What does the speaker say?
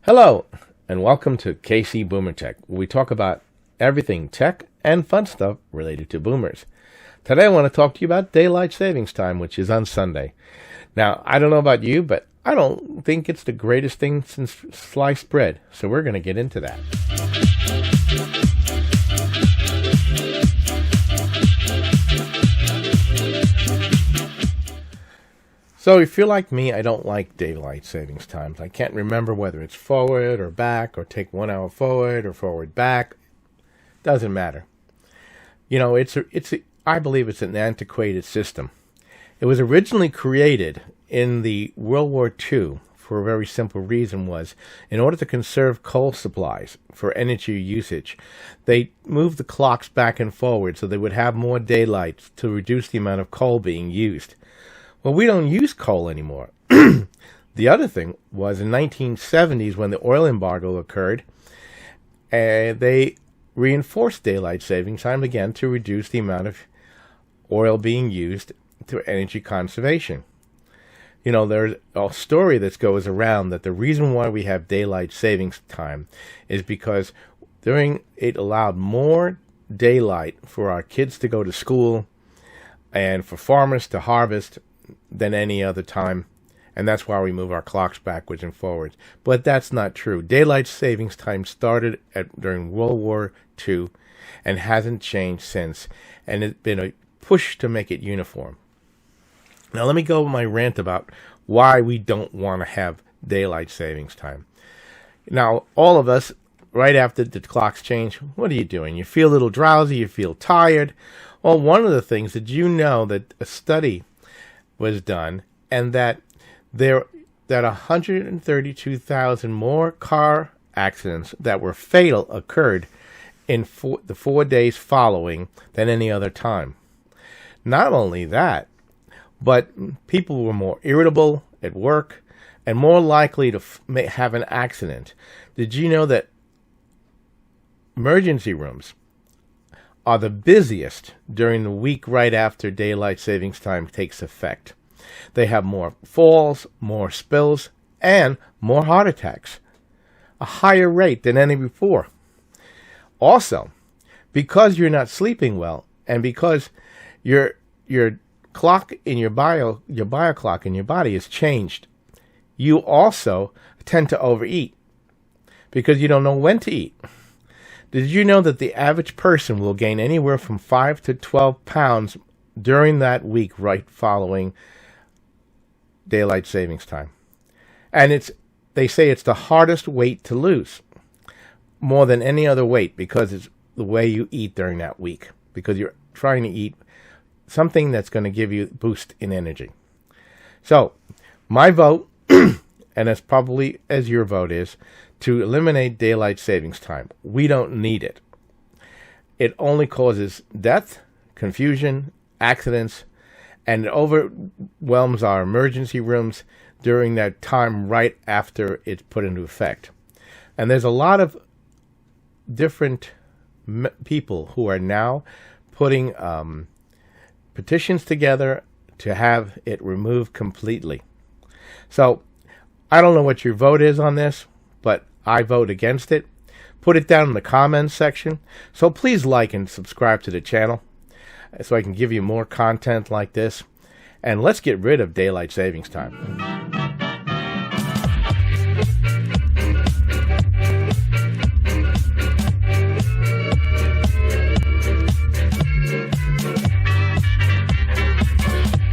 Hello, and welcome to KC Boomer Tech, where we talk about everything tech and fun stuff related to boomers. Today I want to talk to you about daylight savings time, which is on Sunday. Now, I don't know about you, but I don't think it's the greatest thing since sliced bread, so we're going to get into that. So if you're like me, I don't like daylight savings times. I can't remember whether it's forward or back or take 1 hour forward or forward back. Doesn't matter. You know, I believe it's an antiquated system. It was originally created in the World War II for a very simple reason was in order to conserve coal supplies for energy usage. They moved the clocks back and forward so they would have more daylight to reduce the amount of coal being used. Well, we don't use coal anymore. The other thing was in 1970s when the oil embargo occurred, they reinforced daylight saving time again to reduce the amount of oil being used to energy conservation. You know, there's a story that goes around that the reason why we have daylight savings time is because it allowed more daylight for our kids to go to school and for farmers to harvest than any other time, and that's why we move our clocks backwards and forwards. But that's not true. Daylight savings time started during World War II and hasn't changed since, and it's been a push to make it uniform. Now let me go with my rant about why we don't want to have daylight savings time. Now, all of us, right after the clocks change, what are you doing? You feel a little drowsy, you feel tired. Well, one of the things, did you know that a study was done, and that 132,000 more car accidents that were fatal occurred in the 4 days following than any other time. Not only that, but people were more irritable at work and more likely to have an accident. Did you know that emergency rooms are the busiest during the week right after daylight savings time takes effect? They have more falls, more spills, and more heart attacks, a higher rate than any before. Also, because you're not sleeping well, and because your clock in your bio clock in your body is changed, you also tend to overeat because you don't know when to eat. Did you know that the average person will gain anywhere from 5 to 12 pounds during that week right following daylight savings time? And they say it's the hardest weight to lose, more than any other weight, because it's the way you eat during that week, because you're trying to eat something that's going to give you a boost in energy. So my vote, and as probably as your vote is, to eliminate daylight savings time. We don't need it. It only causes death, confusion, accidents, and it overwhelms our emergency rooms during that time right after it's put into effect. And there's a lot of different people who are now putting petitions together to have it removed completely. So I don't know what your vote is on this, but I vote against it. Put it down in the comments section. So please like and subscribe to the channel so I can give you more content like this. And let's get rid of daylight savings time.